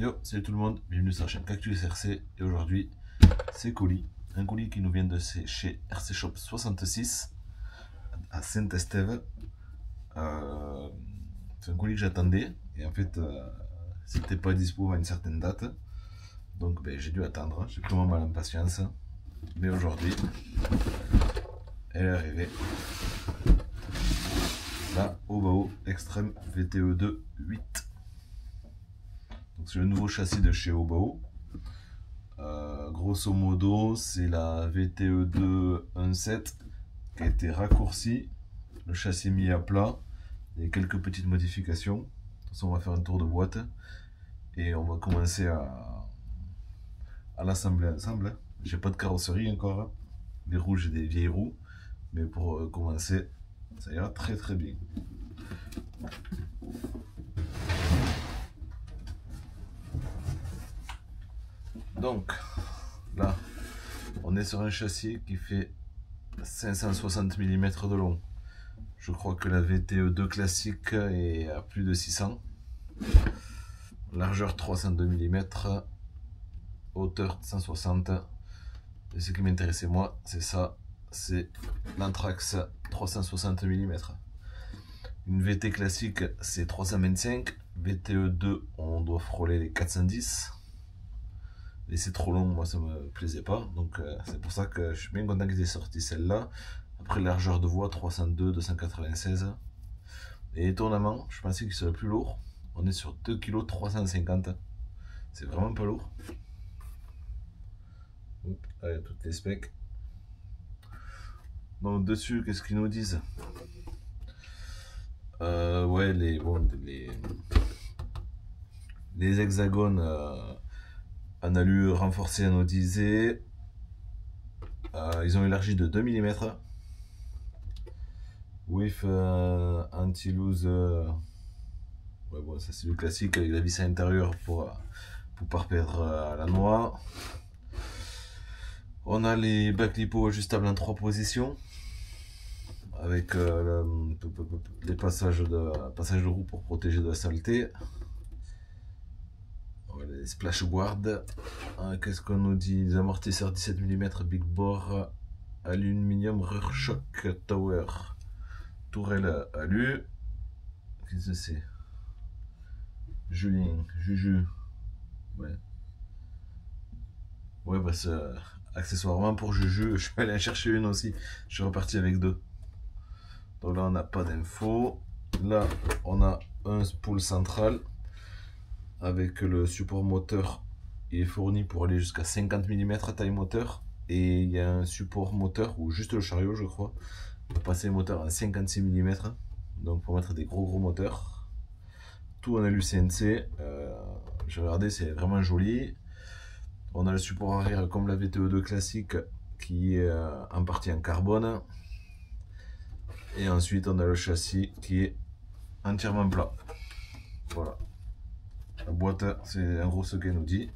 Yo, salut tout le monde, bienvenue sur la chaîne Cactus RC et aujourd'hui c'est colis, un colis qui nous vient de chez RC Shop 66 à Saint-Estève. C'est un colis que j'attendais et en fait c'était pas dispo à une certaine date, donc j'ai dû attendre, j'ai pris mon mal en patience, mais aujourd'hui elle est arrivée. La Obao Extreme VTE2 8. C'est le nouveau châssis de chez Obao. Grosso modo, c'est la VTE2 1.7 qui a été raccourcie, le châssis mis à plat et quelques petites modifications. De toute façon, on va faire un tour de boîte et on va commencer à l'assembler ensemble. J'ai pas de carrosserie encore, des roues, j'ai des vieilles roues, mais pour commencer, ça ira très très bien. Donc là, on est sur un châssis qui fait 560 mm de long. Je crois que la VTE2 classique est à plus de 600. Largeur 302 mm, hauteur 160. Et ce qui m'intéressait moi, c'est ça, c'est l'Anthrax 360 mm. Une VT classique, c'est 325. VTE2, on doit frôler les 410. Et c'est trop long, moi ça me plaisait pas, donc c'est pour ça que je suis bien content qu'ils aient sorti celle-là. Après, largeur de voie 302, 296. Et étonnamment, je pensais qu'il serait plus lourd. On est sur 2 kg 350. C'est vraiment pas lourd. Allez, toutes les specs. Donc dessus, qu'est-ce qu'ils nous disent? Ouais, les hexagones en alu renforcé anodisé. Ils ont élargi de 2 mm. With anti-loose. Ouais, bon, ça c'est le classique avec la vis à l'intérieur pour pas perdre la noix. On a les bacs lipo ajustables en 3 positions avec les passages de roue pour protéger de la saleté. Les splash guard. Qu'est-ce qu'on nous dit? Les amortisseurs 17 mm Big Bore aluminium Rorschach Tower. Tourelle alu. Qu'est-ce que c'est? Julien, Juju. Ouais. Ouais, bah c'est accessoirement pour Juju. Je vais aller en chercher une aussi. Je suis reparti avec 2. Donc là, on n'a pas d'infos. Là, on a un spool central avec le support moteur. Il est fourni pour aller jusqu'à 50 mm taille moteur. Et il y a un support moteur, ou juste le chariot, je crois, pour passer le moteur à 56 mm. Donc pour mettre des gros moteurs. Tout en alu CNC. J'ai regardé, c'est vraiment joli. On a le support arrière comme la VTE2 classique qui est en partie en carbone. Et ensuite on a le châssis qui est entièrement plat. Voilà. La boîte, c'est en gros ce qu'elle nous dit.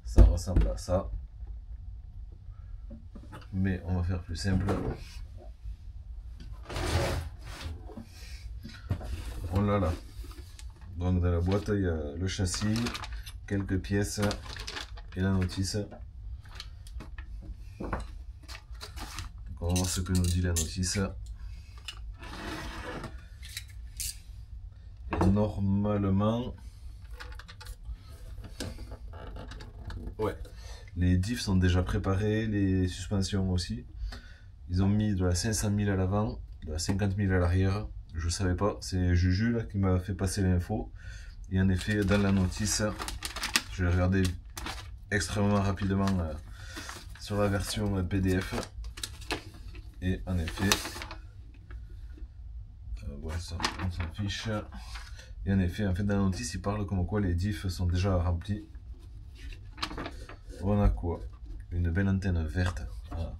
Ça ressemble à ça. Mais on va faire plus simple. On l'a là. Donc dans la boîte, il y a le châssis, quelques pièces et la notice. Donc on va voir ce que nous dit la notice. Et normalement, ouais, les diffs sont déjà préparés, les suspensions aussi. Ils ont mis de la 500 000 à l'avant, de la 50 000 à l'arrière. Je savais pas, c'est Juju là qui m'a fait passer l'info. Et en effet, dans la notice, je l'ai regardé extrêmement rapidement sur la version PDF. Et en effet, ouais, ça, on s'en fiche. Et en effet, dans la notice, il parle comme quoi les diffs sont déjà remplis. On a quoi? Une belle antenne verte. Ah,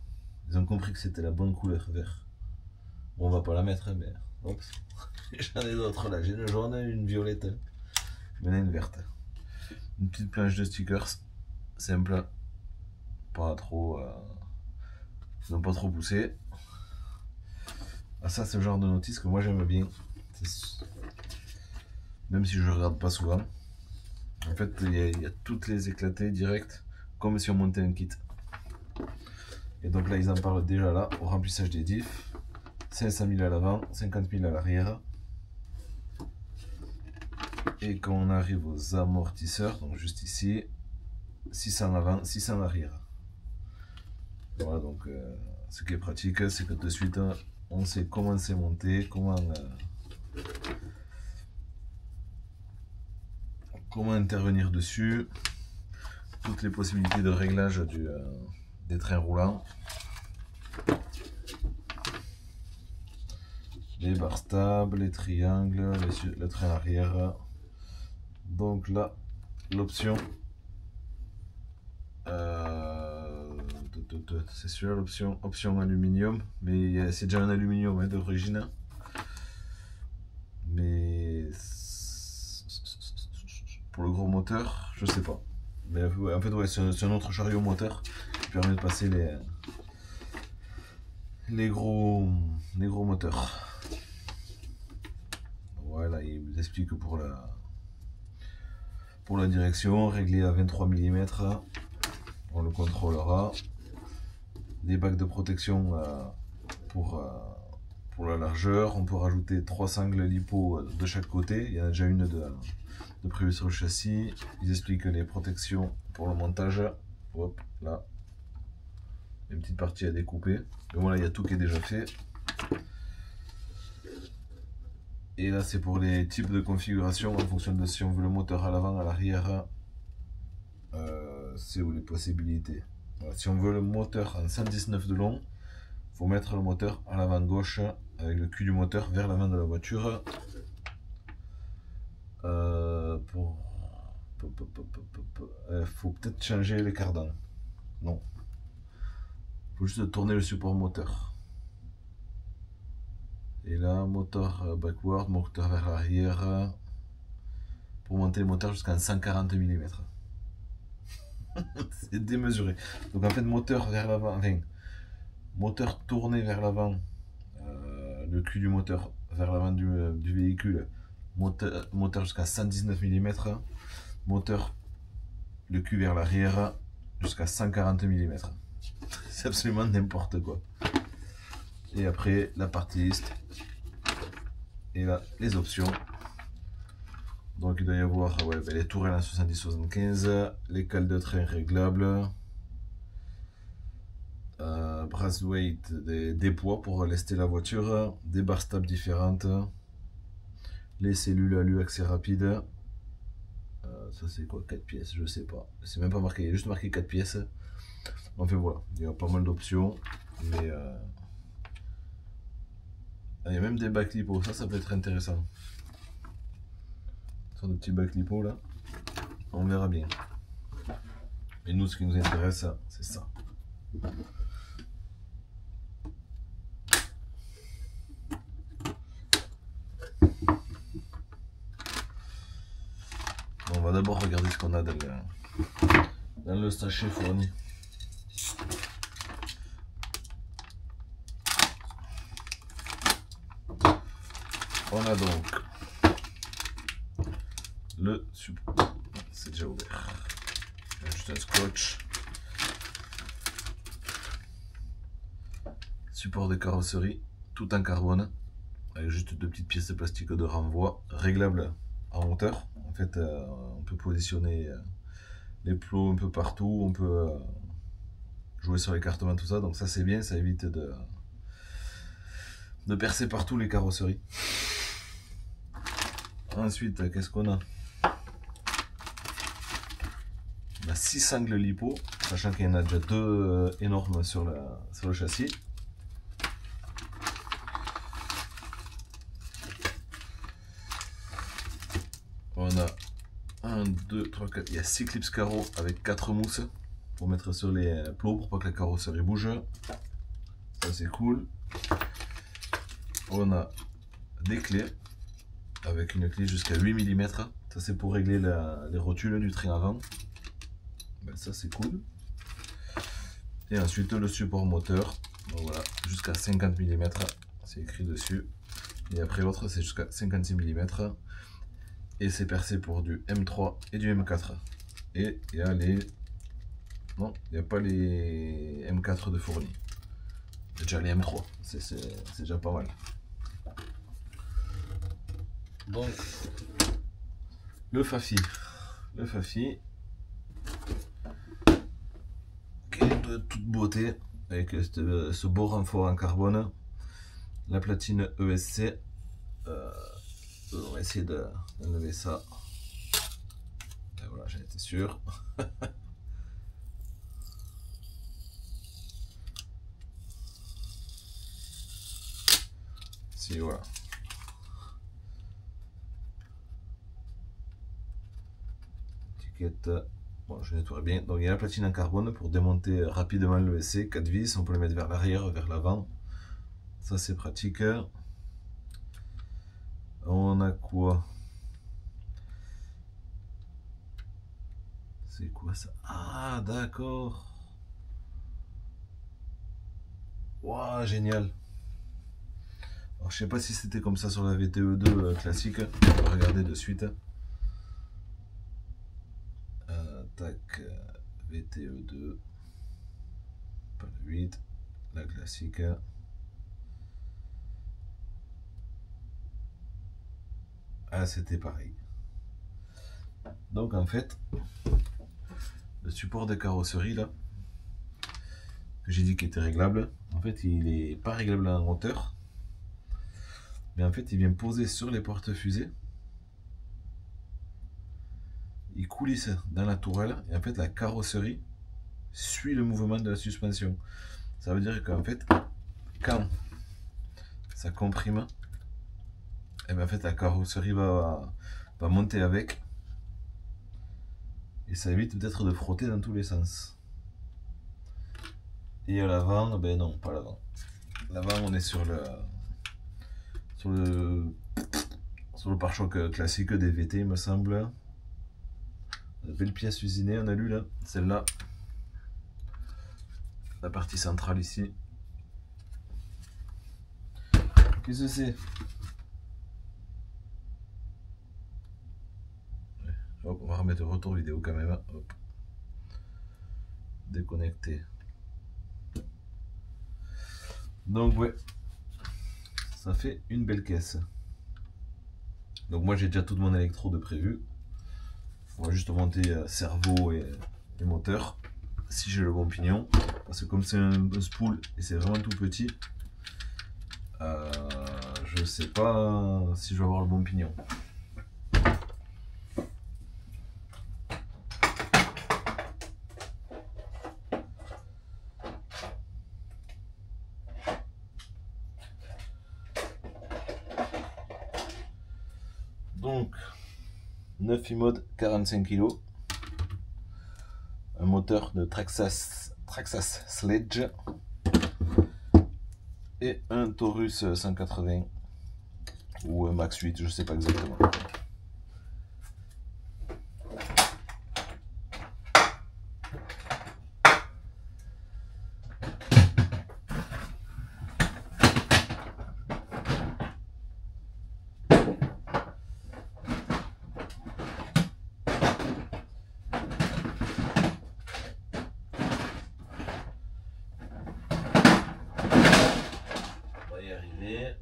ils ont compris que c'était la bonne couleur vert. Bon, on va pas la mettre, mais oups. J'en ai d'autres là. J'ai une jaune, une violette, maintenant une verte. Une petite planche de stickers simple, pas trop, ils n'ont pas trop poussé. Ah, ça, c'est le genre de notice que moi j'aime bien, même si je regarde pas souvent. En fait, il y a toutes les éclatées directes, comme si on montait un kit. Et donc là, ils en parlent déjà là, au remplissage des diffs. 500 000 à l'avant, 50 000 à l'arrière. Et quand on arrive aux amortisseurs, donc juste ici, 600 avant, 600 arrière. Voilà, donc ce qui est pratique, c'est que de suite, on sait comment c'est monté, comment intervenir dessus, toutes les possibilités de réglage des trains roulants. Les barres stables, les triangles, le train arrière. Donc là, l'option, c'est sûr, option aluminium, mais c'est déjà un aluminium d'origine. Mais pour le gros moteur, je sais pas. Mais en fait, ouais, c'est un autre chariot moteur qui permet de passer les gros moteurs. Voilà, il vous explique que pour la direction, réglée à 23 mm, on le contrôlera. Les bacs de protection pour la largeur, on peut rajouter 3 sangles lipo de chaque côté. Il y en a déjà une de prévue sur le châssis. Ils expliquent les protections pour le montage. Hop, là, une petite partie à découper. Mais voilà, il y a tout qui est déjà fait. Et là, c'est pour les types de configuration en fonction de si on veut le moteur à l'avant, à l'arrière. C'est où les possibilités. Voilà, si on veut le moteur en 119 de long, il faut mettre le moteur à l'avant gauche avec le cul du moteur vers l'avant de la voiture. Faut peut-être changer les cardans. Non. Il faut juste tourner le support moteur. Et là, moteur backward, moteur vers l'arrière. Pour monter le moteur jusqu'à 140 mm. C'est démesuré. Donc en fait, moteur vers l'avant, enfin, moteur tourné vers l'avant, le cul du moteur vers l'avant du véhicule, moteur jusqu'à 119 mm, moteur le cul vers l'arrière jusqu'à 140 mm. C'est absolument n'importe quoi. Et après, la partie liste. Et là, les options. Donc il doit y avoir les tourelles en 70-75, les cales de train réglables, brass weight, des poids pour lester la voiture, des barres stables différentes, les cellules alu accès rapide. Ça c'est quoi, 4 pièces, je sais pas. C'est même pas marqué, il y a juste marqué 4 pièces. Enfin voilà, il y a pas mal d'options. Mais il y a même des bacs lipo, ça peut être intéressant. De petits bacs lipo là, on verra bien. Et nous, ce qui nous intéresse, c'est ça. On va d'abord regarder ce qu'on a dans le sachet fourni. On a donc le support, c'est déjà ouvert, juste un scotch, support de carrosserie tout en carbone avec juste 2 petites pièces de plastique de renvoi réglables en hauteur. En fait, on peut positionner les plots un peu partout, on peut jouer sur l'écartement, tout ça, donc ça c'est bien, ça évite de percer partout les carrosseries. Ensuite, qu'est-ce qu'on a? On a 6 sangles lipo, sachant qu'il y en a déjà 2 énormes sur le châssis. On a 1, 2, 3, 4, il y a 6 clips carreaux avec 4 mousses pour mettre sur les plots pour pas que la carrosserie bouge. Ça c'est cool. On a des clés avec une clé jusqu'à 8 mm. Ça c'est pour régler les rotules du train avant. Ben, ça c'est cool. Et ensuite le support moteur. Donc voilà, jusqu'à 50 mm. C'est écrit dessus. Et après l'autre c'est jusqu'à 56 mm. Et c'est percé pour du M3 et du M4. Et il y a les... Non, il n'y a pas les M4 de fourni. Il y a déjà les M3. C'est déjà pas mal. Donc, le Fafi. Le Fafi. Qui est de toute beauté. Avec ce beau renfort en carbone. La platine ESC. On va essayer d'enlever ça. Et voilà, j'en étais sûr. Si, voilà. Étiquette. Bon, je nettoie bien. Donc, il y a la platine en carbone pour démonter rapidement le ESC. 4 vis, on peut le mettre vers l'arrière, vers l'avant. Ça, c'est pratique. On a quoi? C'est quoi ça? Ah, d'accord. Waouh, génial. Alors, je sais pas si c'était comme ça sur la VTE2 classique. On va regarder de suite. Tac, VTE2. Pas la 8. La classique. Ah, c'était pareil. Donc, en fait, le support de carrosserie, là, que j'ai dit qu'il était réglable, en fait, il n'est pas réglable en hauteur. Mais en fait, il vient poser sur les porte-fusées. Il coulisse dans la tourelle. Et en fait, la carrosserie suit le mouvement de la suspension. Ça veut dire qu'en fait, quand ça comprime, et bien en fait, la carrosserie va monter avec. Et ça évite peut-être de frotter dans tous les sens. Et à l'avant, ben non, pas l'avant. L'avant, on est sur le pare-choc classique des VT, il me semble. Belle pièce usinée, on a lu là, celle-là. La partie centrale ici. Qu'est-ce que c'est? Hop, on va remettre le retour vidéo quand même. Hop. Déconnecter. Donc ouais, ça fait une belle caisse. Donc moi j'ai déjà tout mon électrode prévu. On va juste monter cerveau et moteur. Si j'ai le bon pignon. Parce que comme c'est un spool et c'est vraiment tout petit, je sais pas si je vais avoir le bon pignon. Donc 9 iMod 45 kg, un moteur de Traxxas Sledge et un Taurus 180 ou un Max 8, je sais pas exactement. Arriver.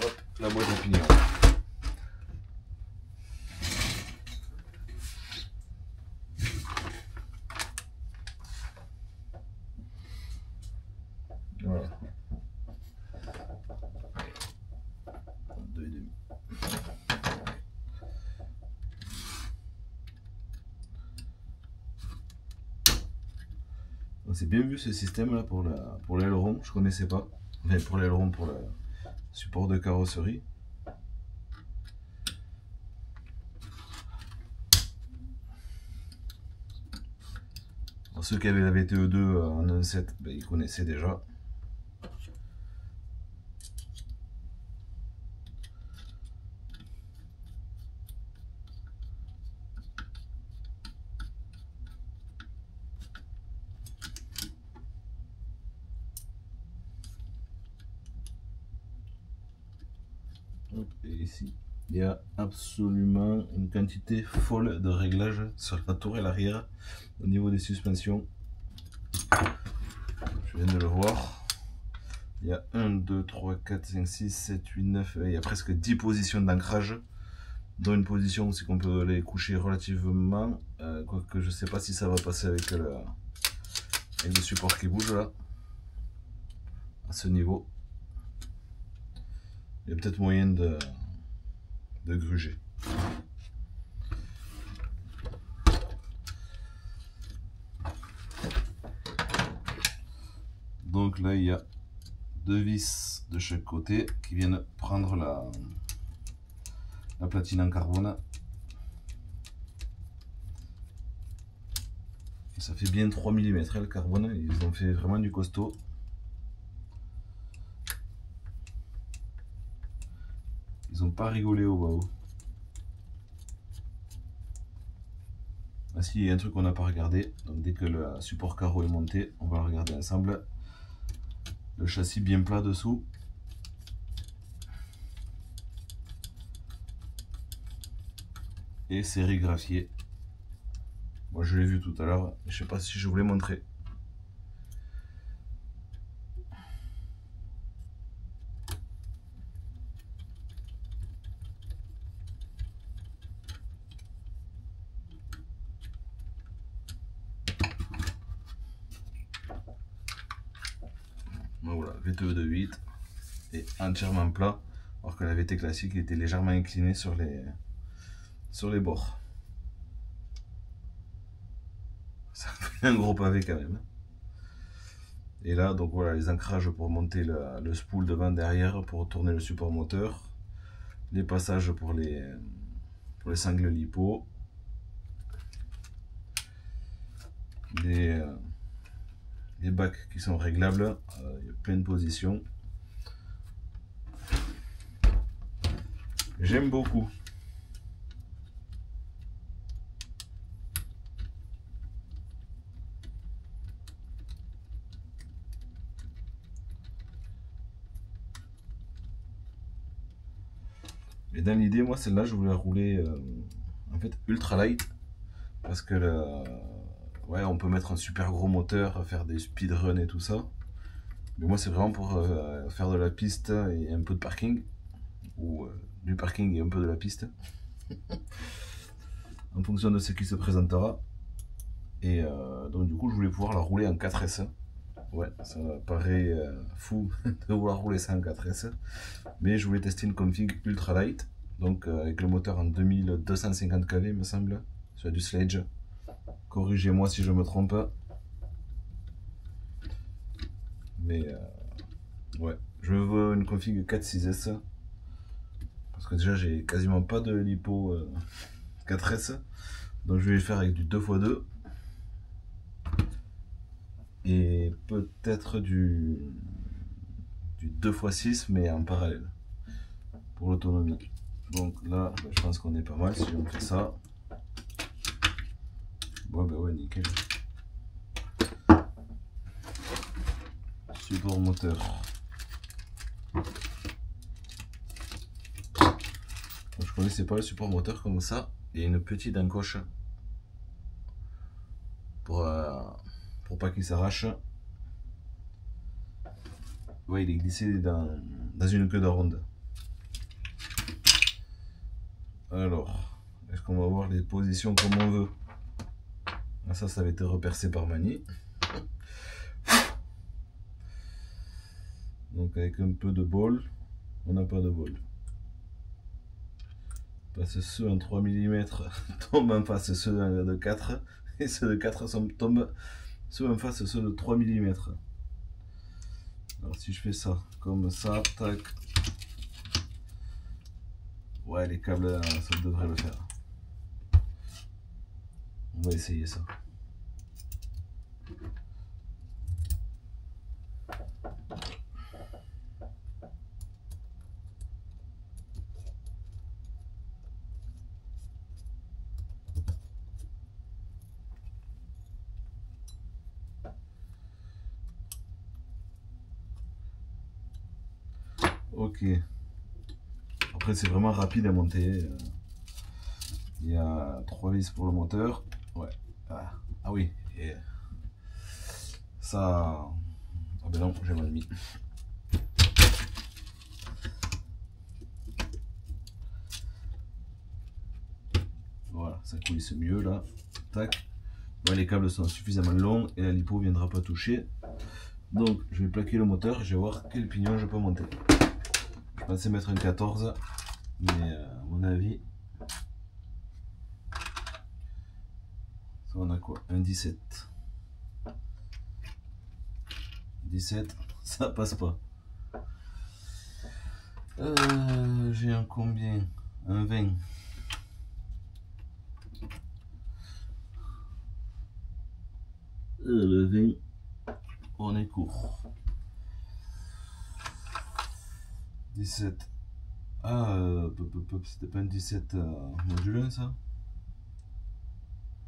Hop, la boîte à pignon. Voilà. 2,5. C'est bien vu ce système là pour l'aileron, je connaissais pas. Mais pour l'aileron, pour le support de carrosserie. Alors, ceux qui avaient la VTE2 en 1.7, ben, ils connaissaient déjà. Et ici, il y a absolument une quantité folle de réglages sur la tour et l'arrière au niveau des suspensions. Je viens de le voir. Il y a 1, 2, 3, 4, 5, 6, 7, 8, 9. Il y a presque 10 positions d'ancrage. Dont une position aussi qu'on peut les coucher relativement. Quoique je ne sais pas si ça va passer avec le support qui bouge là. À ce niveau. Il y a peut-être moyen de gruger. Donc là il y a 2 vis de chaque côté qui viennent prendre la platine en carbone. Et ça fait bien 3 mm le carbone, ils ont fait vraiment du costaud. Ils n'ont pas rigolé au bas. Ah si, il y a un truc qu'on n'a pas regardé. Donc dès que le support carreau est monté, on va le regarder ensemble. Le châssis bien plat dessous. Et sérigraphié. Moi je l'ai vu tout à l'heure, je sais pas si je vous l'ai montré. Donc voilà, VTE de 8 est entièrement plat, alors que la VT classique était légèrement inclinée sur les bords. Ça fait un gros pavé quand même. Et là, donc voilà, les ancrages pour monter le spool devant derrière pour tourner le support moteur, les passages pour les sangles lipo, les bacs qui sont réglables, il y a plein de positions. J'aime beaucoup. Et dans l'idée, moi celle-là, je voulais la rouler en fait ultra light parce que ouais, on peut mettre un super gros moteur, faire des speedruns et tout ça. Mais moi, c'est vraiment pour faire de la piste et un peu de parking, ou du parking et un peu de la piste, en fonction de ce qui se présentera. Et donc du coup, je voulais pouvoir la rouler en 4S. Ouais, ça paraît fou de vouloir rouler ça en 4S, mais je voulais tester une config ultra light, donc avec le moteur en 2250 kV, me semble, sur du Sledge. Corrigez-moi si je me trompe. Mais ouais, je veux une config 4.6S. Parce que déjà, j'ai quasiment pas de lipo 4S. Donc je vais le faire avec du 2x2. Et peut-être du 2x6, mais en parallèle. Pour l'autonomie. Donc là, je pense qu'on est pas mal si on fait ça. Bon, bah ouais, nickel. Support moteur. Je connaissais pas le support moteur comme ça. Il y a une petite encoche pour pas qu'il s'arrache. Ouais, il est glissé dans une queue de ronde. Alors, est-ce qu'on va voir les positions comme on veut? Ah, ça avait été repercé par Mani. Donc avec un peu de bol, on n'a pas de bol. Parce que ceux en 3 mm tombent en face ceux de 4, et ceux de 4 tombent ceux en face ceux de 3 mm. Alors si je fais ça comme ça, tac. Ouais, les câbles, ça devrait le faire. On va essayer ça. Ok. Après c'est vraiment rapide à monter. Il y a 3 vis pour le moteur. Ouais. Ah oui. Et ça. Ah ben non, j'ai mal mis. Voilà, ça coulisse mieux là. Tac. Ouais, les câbles sont suffisamment longs et la lipo ne viendra pas toucher. Donc je vais plaquer le moteur et je vais voir quel pignon je peux monter. Je pensais mettre un 14, mais à mon avis, ça on a quoi? Un 17. 17, ça passe pas. J'ai un combien? Un 20. Le 20, on est court. 17. Ah, c'était pas un 17 module 1 ça?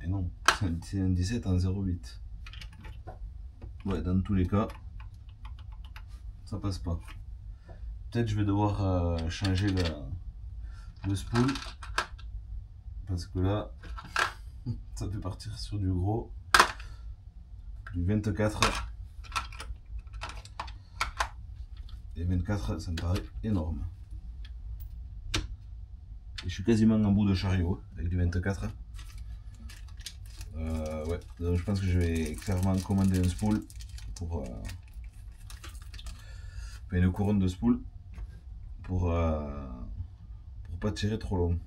Et non, c'est un 17 en 0,8. Ouais, dans tous les cas, ça passe pas. Peut-être je vais devoir changer le spool. Parce que là, ça peut partir sur du gros. Du 24. Et 24, ça me paraît énorme. Et je suis quasiment en bout de chariot avec du 24. Ouais, donc je pense que je vais clairement commander un spool pour une couronne de spool pour pas tirer trop long.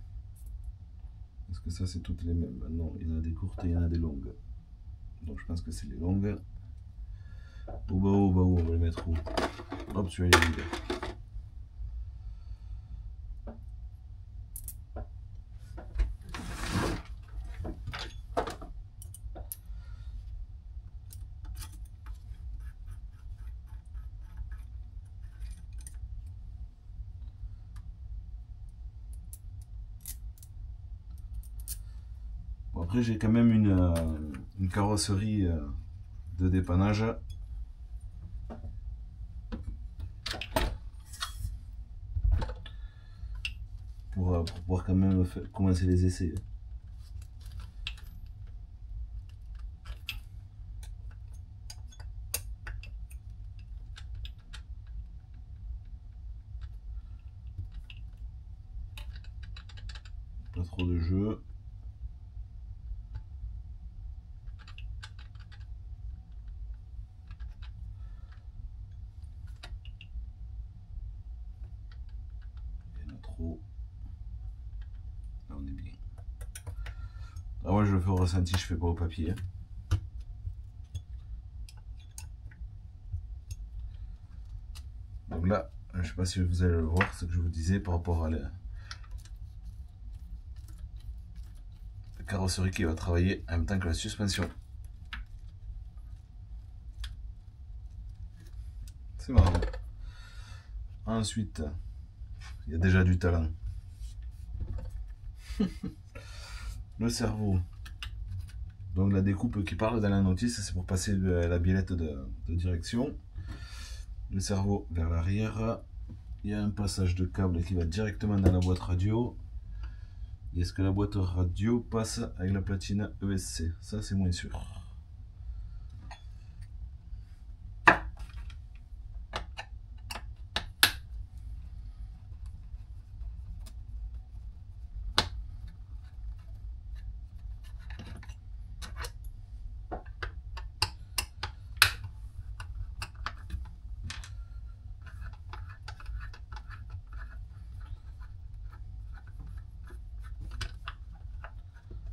Est-ce que ça c'est toutes les mêmes? Non, il y en a des courtes et il y en a des longues. Donc je pense que c'est les longues. Où on va les mettre où? Hop, tu vas les vider. Bon, après j'ai quand même une carrosserie de dépannage. Pour pouvoir quand même commencer les essais. Pas trop de jeu. Il y en a trop. Là on est bien. Ah ouais, je le fais au ressenti, je fais pas au papier. Donc là, je sais pas si vous allez le voir, ce que je vous disais par rapport à la carrosserie qui va travailler en même temps que la suspension. C'est marrant. Ensuite, il y a déjà du talent. Le cerveau. Donc la découpe qui parle dans la notice, c'est pour passer la biellette de direction. Le cerveau vers l'arrière. Il y a un passage de câble qui va directement dans la boîte radio. Est-ce que la boîte radio passe avec la platine ESC? Ça c'est moins sûr.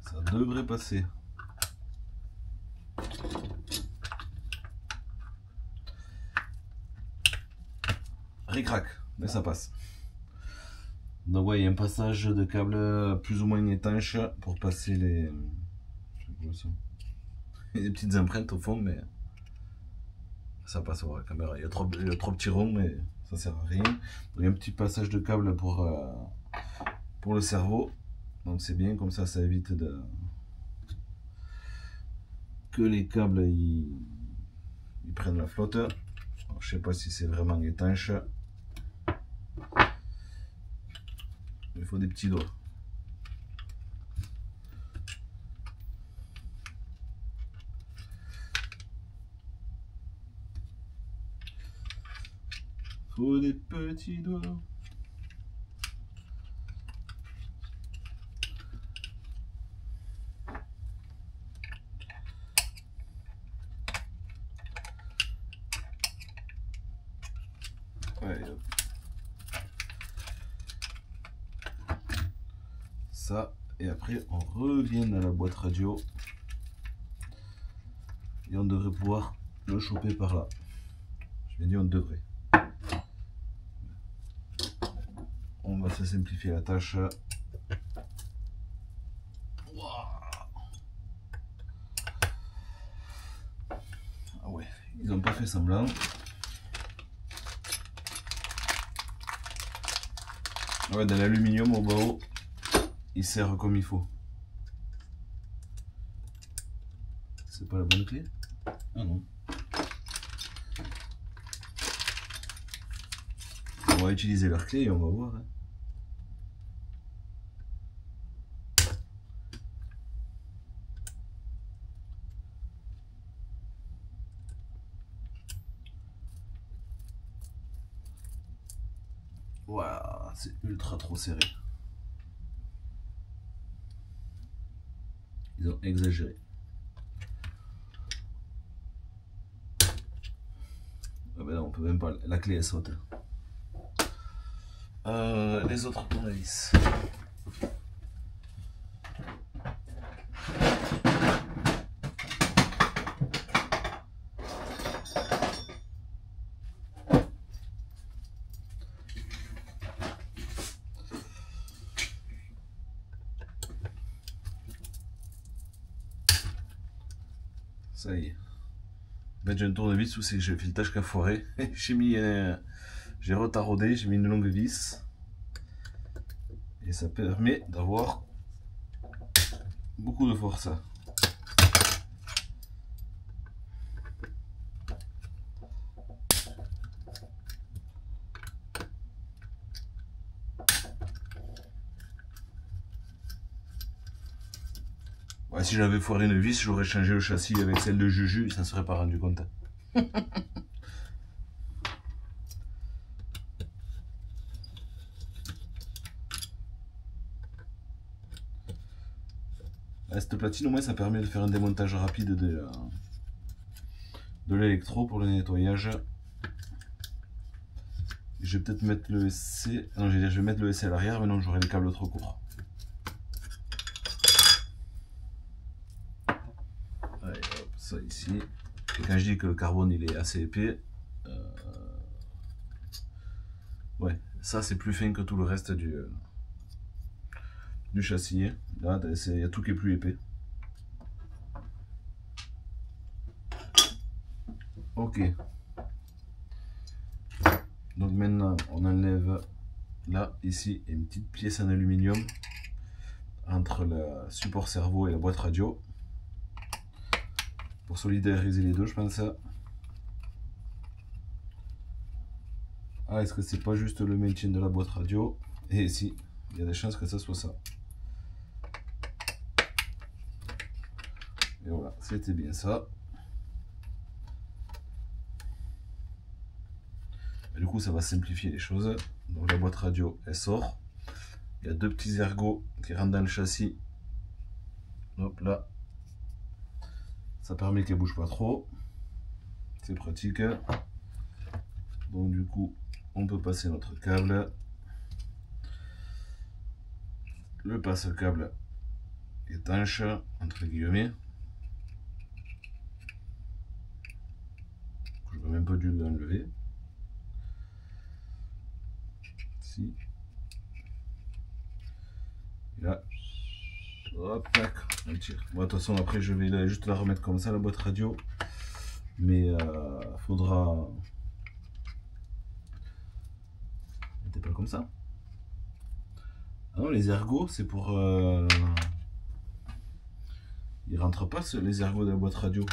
Ça devrait passer. Ric-rac, mais ça passe. Donc ouais, il y a un passage de câble plus ou moins étanche pour passer les petites empreintes au fond, mais ça passe à la caméra. Il y a trop petits ronds, mais ça sert à rien. Donc, il y a un petit passage de câble pour le cerveau. Donc c'est bien, comme ça évite que les câbles ils prennent la flotte. Alors, je sais pas si c'est vraiment étanche. Il faut des petits doigts. Faut des petits doigts. Ouais, ça, et après on revient à la boîte radio et on devrait pouvoir le choper par là. Je vais dire on devrait. On va se simplifier la tâche. Ah ouais, ils n'ont pas fait semblant. Ah ouais, dans l'aluminium au bas haut, il serre comme il faut. C'est pas la bonne clé? Ah non. On va utiliser leur clé et on va voir. Hein. Waouh, c'est ultra trop serré. Ils ont exagéré. Ah ben non, on peut même pas, la clé elle saute. Les autres tournevis. Ça y est. Ben, j'ai un tournevis où c'est que j'ai fait le tâche qu'à foirer. J'ai retaraudé, j'ai mis une longue vis. Et ça permet d'avoir beaucoup de force. Ouais, si j'avais foiré une vis, j'aurais changé le châssis avec celle de Juju, ça ne serait pas rendu compte. Cette platine, au moins, ça permet de faire un démontage rapide de l'électro pour le nettoyage. Je vais peut-être mettre le SC. Non, je vais mettre le SC à l'arrière, mais non, j'aurai les câbles trop courts. Allez, hop, ça ici. Et quand je dis que le carbone il est assez épais, ouais, ça c'est plus fin que tout le reste du châssis. Là, il y a tout qui est plus épais. Ok. Donc maintenant, on enlève là, ici, une petite pièce en aluminium entre le support cerveau et la boîte radio. Pour solidariser les deux, je pense. Ah, est-ce que c'est pas juste le maintien de la boîte radio? Et si, il y a des chances que ça soit ça. Et voilà, c'était bien ça. Et du coup, ça va simplifier les choses. Donc la boîte radio, elle sort. Il y a deux petits ergots qui rentrent dans le châssis. Hop là. Ça permet qu'elle bouge pas trop. C'est pratique. Donc du coup, on peut passer notre câble. Le passe-câble étanche, entre guillemets. J'aurais même pas dû l'enlever. Si. Et là, hop, tac, on tire. Bon, de toute façon, après, je vais juste la remettre comme ça, la boîte radio. Mais faudra. C'était pas comme ça. Ah non, les ergots, c'est pour. Ils rentrent pas, les ergots de la boîte radio.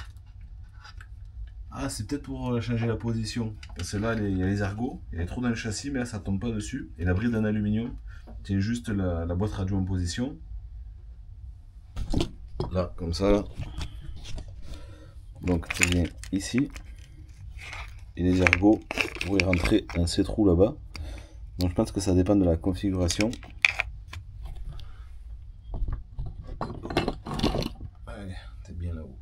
Ah, c'est peut-être pour changer la position. Parce que là, il y a les ergots, il y a trop dans le châssis, mais là, ça tombe pas dessus. Et la bride en aluminium, tiens juste la boîte radio en position. Là, comme ça. Là. Donc, tu viens ici. Et les ergots pourraient rentrer dans ces trous là-bas. Donc, je pense que ça dépend de la configuration. Allez, t'es bien là-haut.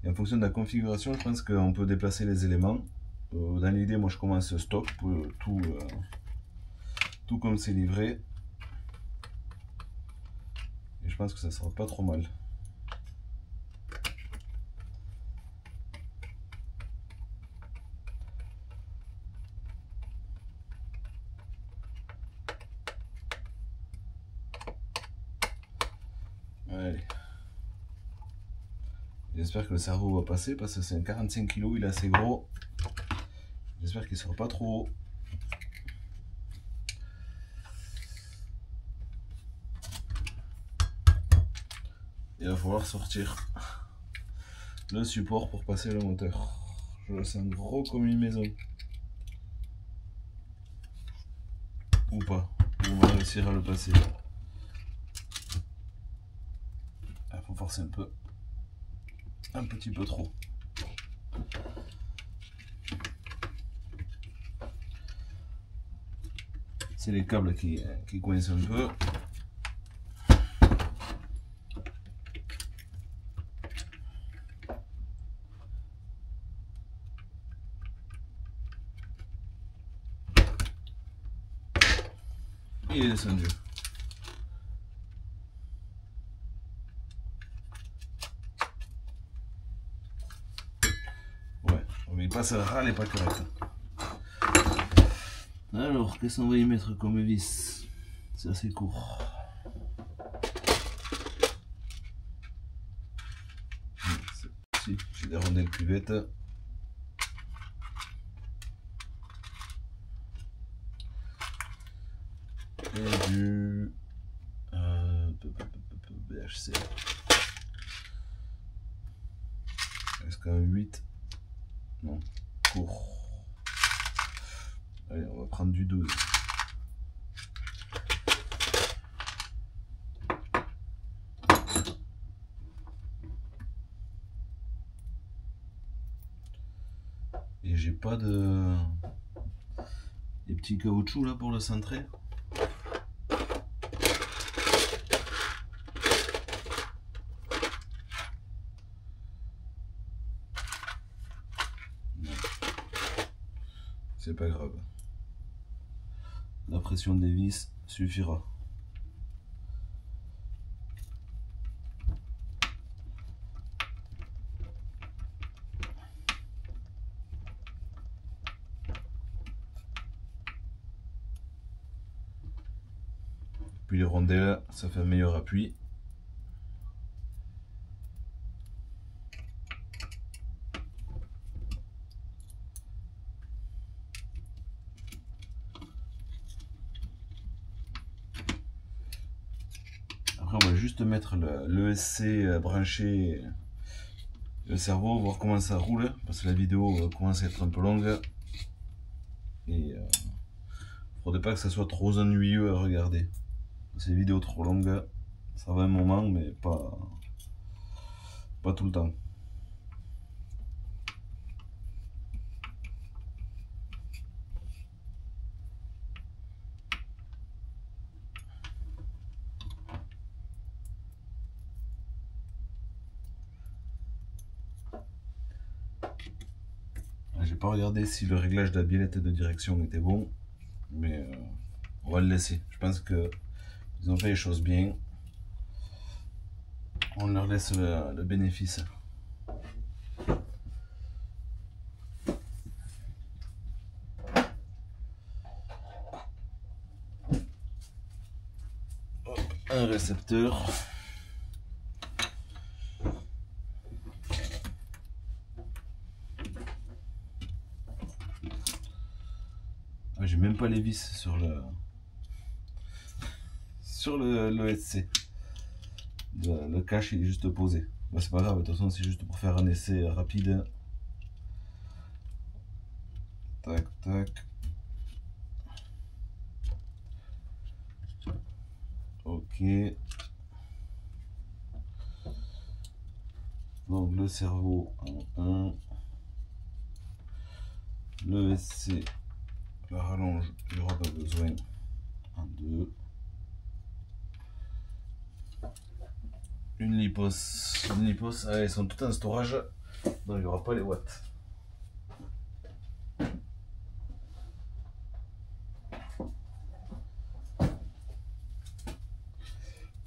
Et en fonction de la configuration, je pense qu'on peut déplacer les éléments. Dans l'idée, moi je commence stock, tout comme c'est livré. Et je pense que ça sera pas trop mal. Allez. J'espère que le cerveau va passer parce que c'est un 45 kg, il est assez gros. J'espère qu'il ne sera pas trop haut. Il va falloir sortir le support pour passer le moteur. Je le sens gros comme une maison. Ou pas. On va réussir à le passer. Il faut forcer un peu. Un petit peu trop. C'est les câbles qui coincent un peu. Il est descendu. Ouais, mais il passe à la râle et pas correct. Alors, qu'est-ce qu'on va y mettre comme vis? C'est assez court. Si, j'ai des rondelles cuvettes. Et du BHC. Est-ce qu'un 8? Non, court. Allez, on va prendre du 12. Et j'ai pas de... des petits caoutchoucs là pour le centrer. C'est pas grave. La pression des vis suffira. Puis les rondelles, ça fait un meilleur appui. Après, on va juste mettre l'ESC branché le cerveau, voir comment ça roule, parce que la vidéo commence à être un peu longue. Et faudrait pas que ça soit trop ennuyeux à regarder. Ces vidéos trop longues, ça va un moment, mais pas tout le temps. J'ai pas regardé si le réglage de la biellette de direction était bon, mais on va le laisser. Je pense que ils ont fait les choses bien. On leur laisse le bénéfice. Hop, un récepteur. Ah, j'ai même pas les vis sur le SC. Le cache il est juste posé. Bah, c'est pas grave, de toute façon c'est juste pour faire un essai rapide. Tac tac. Donc le cerveau en 1. Le WC, la rallonge, il n'y aura pas besoin en 2. Une lipose. Ah, elles sont toutes en storage, donc il n'y aura pas les watts.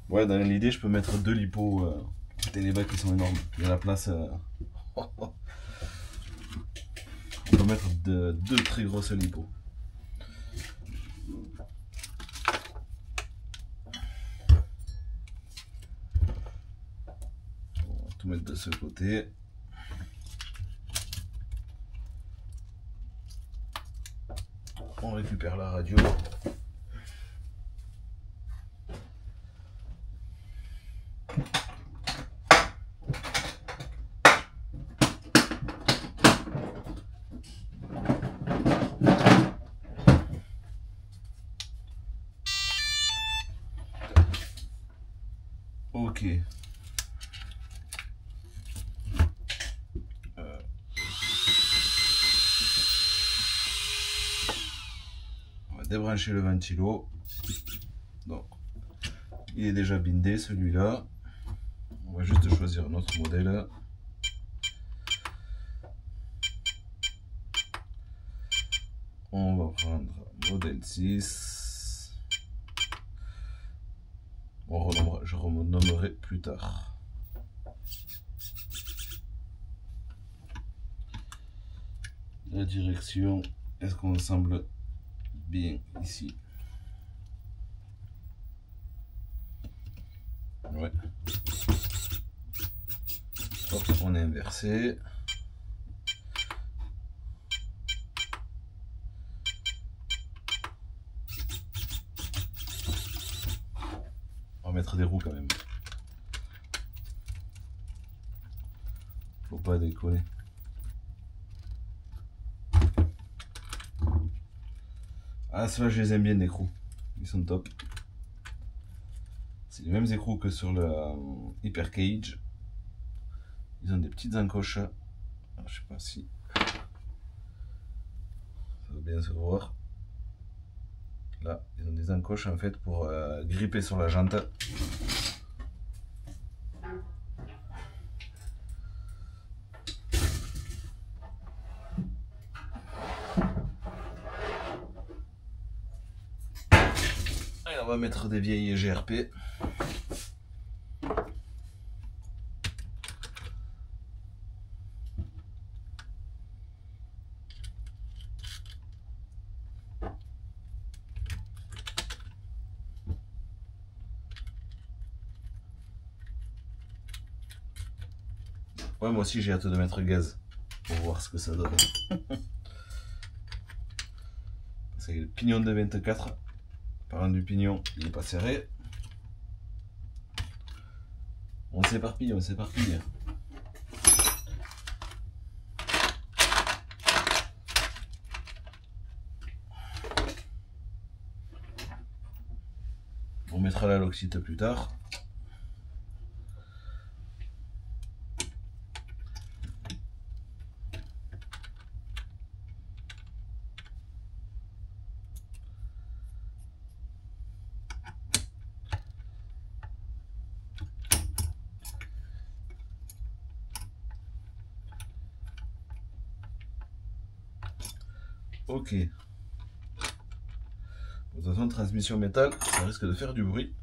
Ouais, dans l'idée, je peux mettre 2 lipos. Les bacs qui sont énormes. Il y a la place. On peut mettre 2 très grosses lipos. On va tout mettre de ce côté. On récupère la radio. Ok. On va débrancher le ventilo. Donc, il est déjà bindé celui-là. On va juste choisir notre modèle. On va prendre modèle 6. Je renommerai plus tard. La direction, est-ce qu'on semble bien ici? Ouais. Hop, on est inversé. On va mettre des roues quand même. Faut pas déconner. Ah, ceux-là, je les aime bien, les écrous. Ils sont top. C'est les mêmes écrous que sur le Hyper Cage. Ils ont des petites encoches. Alors, je sais pas si ça va bien se voir. Là, ils ont des encoches en fait pour gripper sur la jante. Allez, on va mettre des vieilles GRP. Ouais, moi aussi j'ai hâte de mettre gaz pour voir ce que ça donne. C'est le pignon de 24. Parlant du pignon, il n'est pas serré. On s'éparpille, on s'éparpille. On mettra la loxite plus tard. Ok. De toute façon, transmission métal, ça risque de faire du bruit.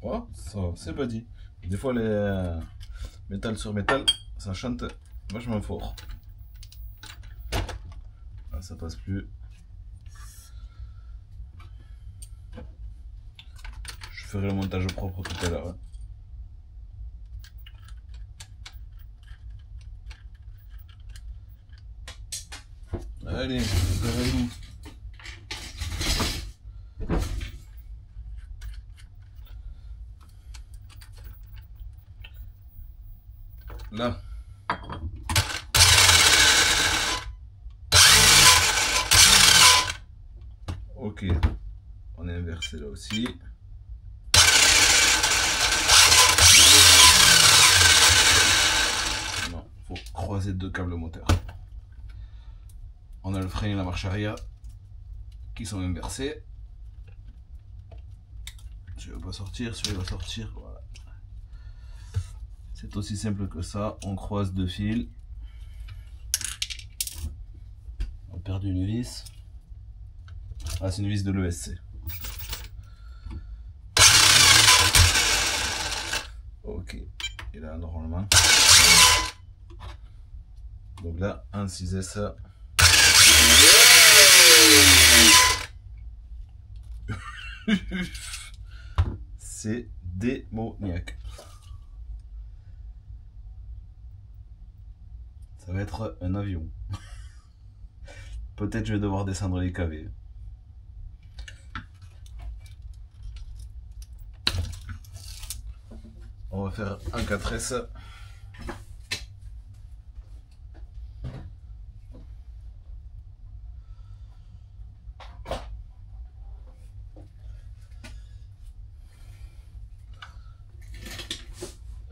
Ouais, ça, c'est pas dit. Des fois, les métal sur métal, ça chante vachement fort. Là, ça passe plus. Je ferai le montage propre tout à l'heure. Hein. Allez, préparez-vous. Là. Ok. Ok, on est inversé là aussi. Non, faut croiser deux câbles moteurs. On a le frein et la marche arrière qui sont inversés. Celui-là va sortir, celui-là va sortir. Voilà. C'est aussi simple que ça. On croise deux fils. On a perdu une vis. Ah, c'est une vis de l'ESC. Ok. Et là, normalement. Donc là, un 6S. C'est démoniaque. Ça va être un avion. Peut-être je vais devoir descendre les KV. On va faire un 4S.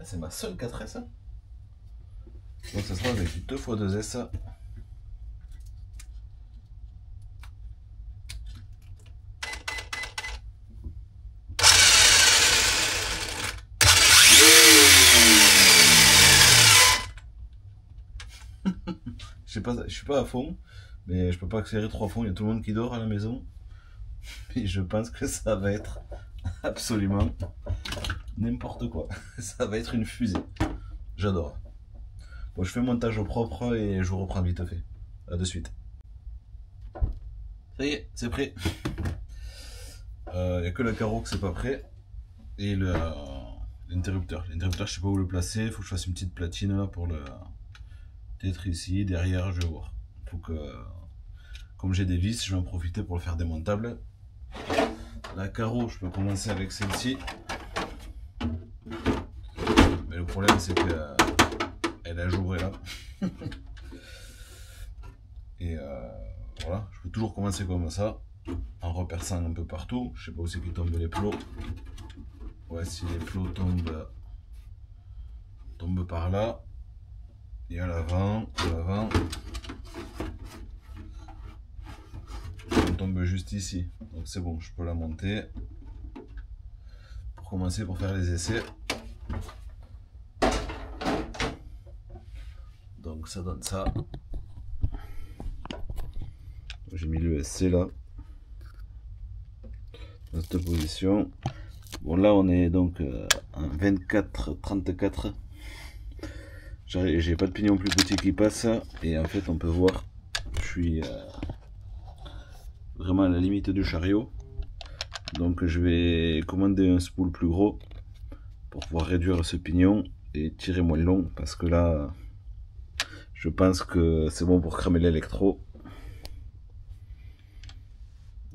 C'est ma seule 4S. Donc ça sera avec 2 x 2S. Je sais pas, je suis pas à fond, mais je peux pas accélérer 3 fois. Il y a tout le monde qui dort à la maison. Et je pense que ça va être absolument n'importe quoi. Ça va être une fusée. J'adore. Bon, je fais montage au propre et je vous reprends vite fait. À de suite. Ça y est, c'est prêt. Il n'y a que le carreau que c'est pas prêt. Et l'interrupteur. L'interrupteur, je sais pas où le placer. Il faut que je fasse une petite platine là pour le. Peut-être ici, derrière, je vais voir. Faut que. Comme j'ai des vis, je vais en profiter pour le faire démontable. La carreau, je peux commencer avec celle-ci. Mais le problème, c'est que elle a joué là. Et voilà, je peux toujours commencer comme ça, en reperçant un peu partout. Je sais pas où c'est qui tombent les plots. Ouais, si les plots tombent par là. Et à l'avant, on tombe juste ici. Donc c'est bon, je peux la monter. Pour commencer, pour faire les essais. Donc ça donne ça. J'ai mis le SC là. Dans cette position. Bon là on est donc en 24-34. J'ai pas de pignon plus petit qui passe. Et en fait on peut voir, je suis vraiment à la limite du chariot. Donc je vais commander un spool plus gros pour pouvoir réduire ce pignon et tirer moins long, parce que là je pense que c'est bon pour cramer l'électro.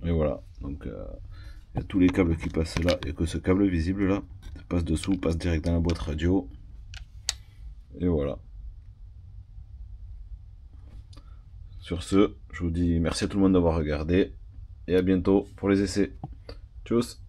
Et voilà, donc il y a tous les câbles qui passent là, il n'y a que ce câble visible là, ça passe dessous, passe direct dans la boîte radio. Et voilà. Sur ce, je vous dis merci à tout le monde d'avoir regardé et à bientôt pour les essais. Tchuss.